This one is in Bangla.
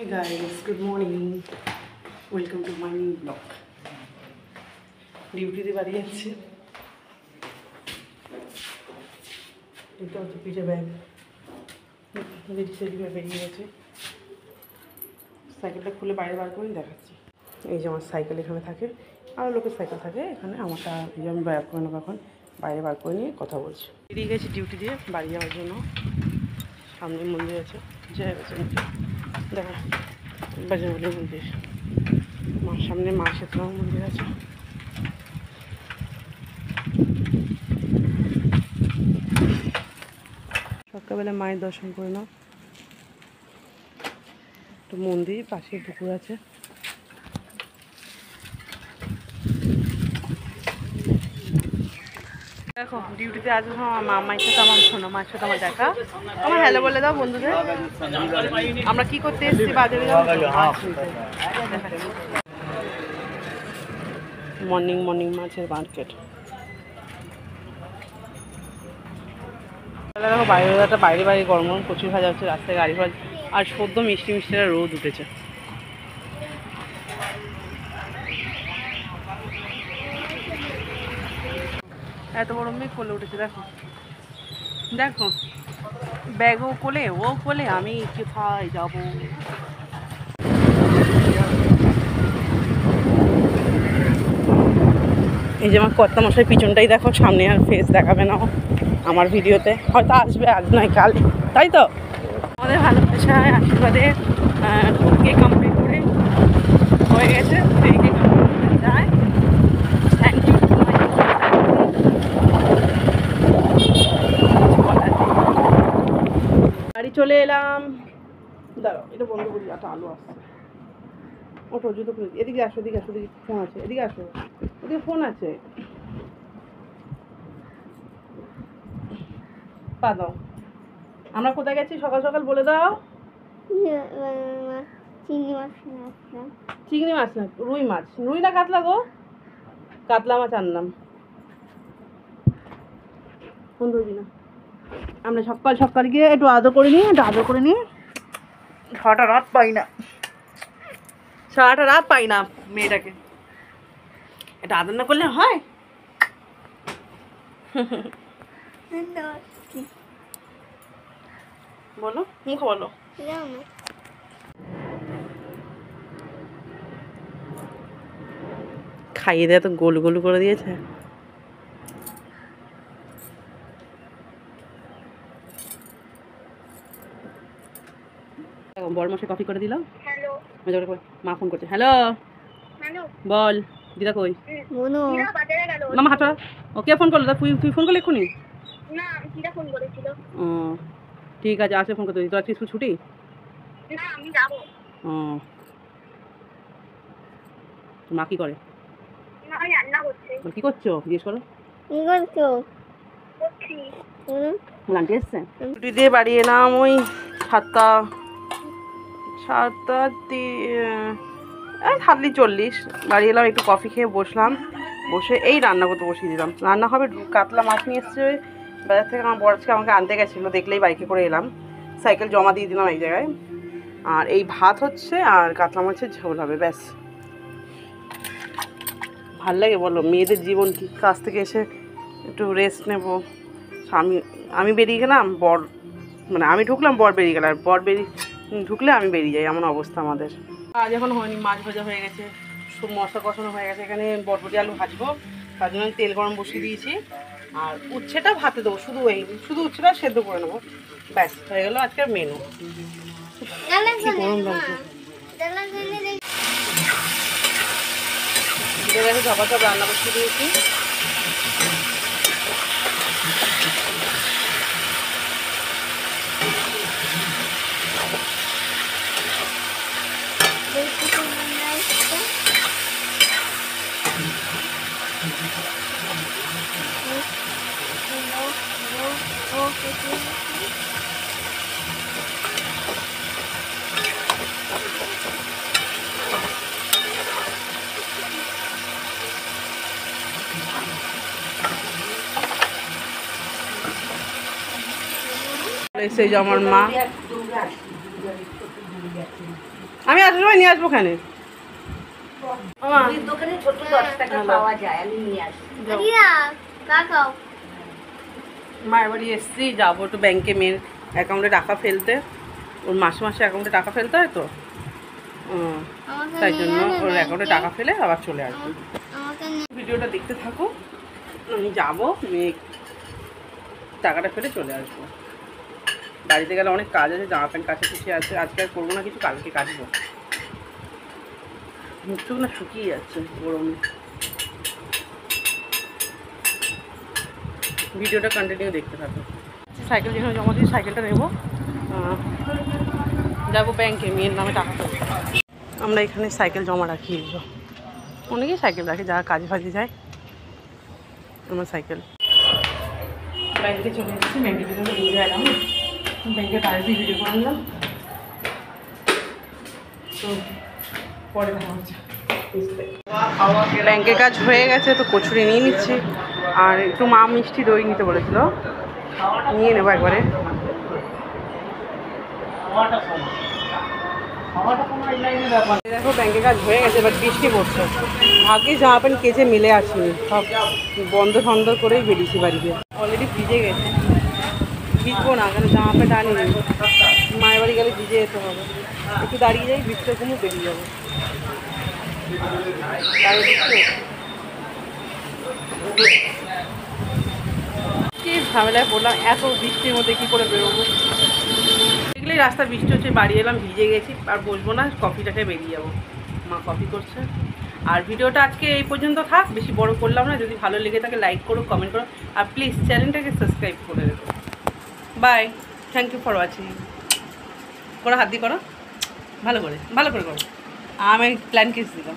Hey guys, good morning. Welcome to my new vlog. ডিউটিতে বাড়ি যাচ্ছি। এটা হচ্ছে পিঠে ব্যাগ সেদিকে বেরিয়ে গেছে। সাইকেলটা খুলে বাইরে বার করে দেখাচ্ছি। এই যে আমার সাইকেল এখানে থাকে, আরও লোকের সাইকেল থাকে এখানে। আমারটা এই যে আমি বার করে নেবো, এখন বাইরে বার করে নিয়ে কথা বলছি। বেরিয়ে গেছি ডিউটি দিয়ে বাড়ি যাওয়ার জন্য। সামনে মন্দির আছে, জয় বজরঙ্গী। দেখো বজরঙ্গী মন্দির, মার সামনে মা শীতলা মন্দির আছে। সকালবেলা মায়ের দর্শন করে নাও। তো মন্দির পাশে পুকুর আছে। দেখো ডিউটিতে আজ মায়ের সাথে আমার শোনো, মায়ের সাথে আমার দেখা। আমার হ্যালো বলে দাও বন্ধুদের। আমরা কি করতে এসেছি বাজারে, মর্নিং মাছের মার্কেট। দেখো বাইরে বাইরে গরম গরম প্রচুর ভাজা হচ্ছে, রাস্তায় গাড়ি ভাজ, আর সদ্য মিষ্টি একটা রোদ উঠেছে। এত বড় মেঘ কোলে উঠেছে, দেখো দেখো, ব্যাগও কোলে, ও কোলে, আমি কোথায় যাবো। এই যে আমার কর্তা মশাই পিছনটাই দেখো, সামনে আর ফেস দেখাবে না আমার ভিডিওতে, হয়তো আসবে আজ নয় কাল, তাই তো। আমাদের ভালোবাসায় আশীর্বাদে কেক কমপ্লিট করে হয়ে গেছে, সেই কেক যায়। Thank you. বাড়ি চলে এলাম। দাঁড়াও এটা বন্ধ করি, একটা আলো আসছে। ওঠো জুতো খুলে, এদিকে আসো, এদিকে আসো, এদিকে ফোন আছে, এদিকে আসো, এদিকে ফোন আছে। পা দাও। আমরা কোথায় গেছি সকাল সকাল বলে দাও। চিংড়ি মাছ না, রুই মাছ। রুই না কাতলা গো? কাতলা মাছ আনলাম। ফোন ধরবি না। আমরা সকাল গিয়ে একটু আদর করে নিয়ে সারাটা রাত পাই না মেয়েটাকে। এটা আদর না করলে হয়? বলো, মুখ বলো। খাইয়ে দেয় তো গোল গোল করে দিয়েছে। বড়মশাই কফি করে দিল। মা ফোন করছে। হ্যালো বল, দিদা কই? মামা হাঁটা। ও কে ফোন করলো? তুই ফোন করলে এক্ষুনি? না, দিদা ফোন করেছিল। ও ঠিক আছে, আসলে ফোন করতে। তোর আজকে স্কুল ছুটি? না, আমি যাবো। ও মা কি করে? আমি রান্না করছি। কি করছো জিজ্ঞেস করো। কি করছো? করছি। লান্টি এসছে। ছুটি দিয়ে বাড়ি এলাম ওই 7:40 বাড়ি এলাম। একটু কফি খেয়ে বসলাম, বসে এই রান্না করতে বসিয়ে দিলাম। রান্না হবে কাতলা মাছ নিয়ে এসছে ওই বাজার থেকে। আমার বর আজকে আমাকে আনতে গেছিলো, দেখলেই বাইকে করে এলাম। সাইকেল জমা দিয়ে দিলাম এই জায়গায়। আর এই ভাত হচ্ছে, আর কাতলা মাছের ঝোল হবে, ব্যাস। ভাল লাগে বলো মেয়েদের জীবন কি? কাজ থেকে এসে একটু রেস্ট নেবো। আমি বেরিয়ে গেলাম, বর মানে আমি ঢুকলাম, বর বেরিয়ে গেল, আর বর ঢুকলে আমি বেরিয়ে যাই, এমন অবস্থা আমাদের। আজ এখন হয়নি, মাছ ভাজা হয়ে গেছে, সব মশলা কষানো হয়ে গেছে। এখানে বটবটি আলু ভাজবো, তার জন্য তেল গরম বসিয়ে দিয়েছি। আর উচ্ছেটা ভাতে দেবো, শুধু উচ্ছেটা সেদ্ধ করে নেবো, ব্যাস হয়ে গেলো আজকের মেনু। গরম লাগছে। সব রান্না বসিয়ে দিয়েছি। এসে যে আমার মা আমি আসার সময় নিয়ে আসবো ওখানে দোকানে ছোট 10 টাকা পাওয়া যায়, আমি নিয়ে আসি। দিদা কাকাও মায়ের বাড়ি এসেছি, যাবো একটু ব্যাংকে মেয়ের অ্যাকাউন্টে টাকা ফেলতে। ওর মাসে মাসে অ্যাকাউন্টে টাকা ফেলতে হয় তো, আমাকে তাই নিয়ে জন্য যাবে ওর অ্যাকাউন্টে টাকা ফেলে আবার চলে আসবে। আমাকে ভিডিওটা দেখতে থাকো, আমি যাবো, মেয়ে টাকাটা ফেলে চলে আসবো। বাড়িতে গেলে অনেক কাজ আছে, জামা প্যান্ট কাছাকাছি আছে, আজকে আর করবো না কিছু, কালকে কাচবো। মুখটুক না শুকিয়ে যাচ্ছে গরমে। ভিডিওটা কন্টিনিউ দেখতে থাকো। সাইকেল যেখানে জমা দিয়ে সাইকেলটা নেবো, যাবো ব্যাংকে মেয়ের নামে টাকা তুলতে। আমরা এখানে সাইকেল জমা রাখি, অনেকেই সাইকেল রাখে যারা কাজে ফাজে যায়। আমার সাইকেল ব্যাংকে চলে এসেছি, ব্যাংকে থেকে ঘুরে এলাম, ব্যাংকে তাড়াতাড়ি ভিডিও করে নিলাম। তো পরে দেখা হচ্ছে। ব্যাংকের কাজ হয়ে গেছে, তো কচুরি নিয়ে নিচ্ছি, আর একটু মা মিষ্টি দই নিতে বলেছিল, নিয়ে নেবো একবারে। দেখো ব্যাংকের কাজ হয়ে গেছে, এবার বৃষ্টি পড়ছে, ভাগ্যে জামা প্যান্ট কেচে মিলে আসিনি, সব বন্ধ বন্ধ করেই বেরিয়েছি বাড়িতে। অলরেডি ভিজে গেছে, ভিজবো না কেন জামা প্যান্ট আনিনি, মায়ের বাড়ি গেলে ভিজে যেতে হবে। একটু দাঁড়িয়ে যাই, বৃষ্টিটা কমে বেরিয়ে যাবো। কি ঝামেলায় পড়লাম, এত বৃষ্টির মধ্যে কী করে বেরোবো। দেখলেই রাস্তা বৃষ্টি হচ্ছে, বাড়ি এলাম, ভিজে গেছি, আর বসবো না, কফিটাকে বেরিয়ে যাবো। মা কফি করছে। আর ভিডিওটা আজকে এই পর্যন্ত থাক, বেশি বড় করলাম না। যদি ভালো লেগে থাকে লাইক করো, কমেন্ট করো, আর প্লিজ চ্যানেলটাকে সাবস্ক্রাইব করে দেবো। Bye, thank you for watching. করো, হাত দিয়ে করো, ভালো করে করো। আমি প্ল্যান কিস দিলাম।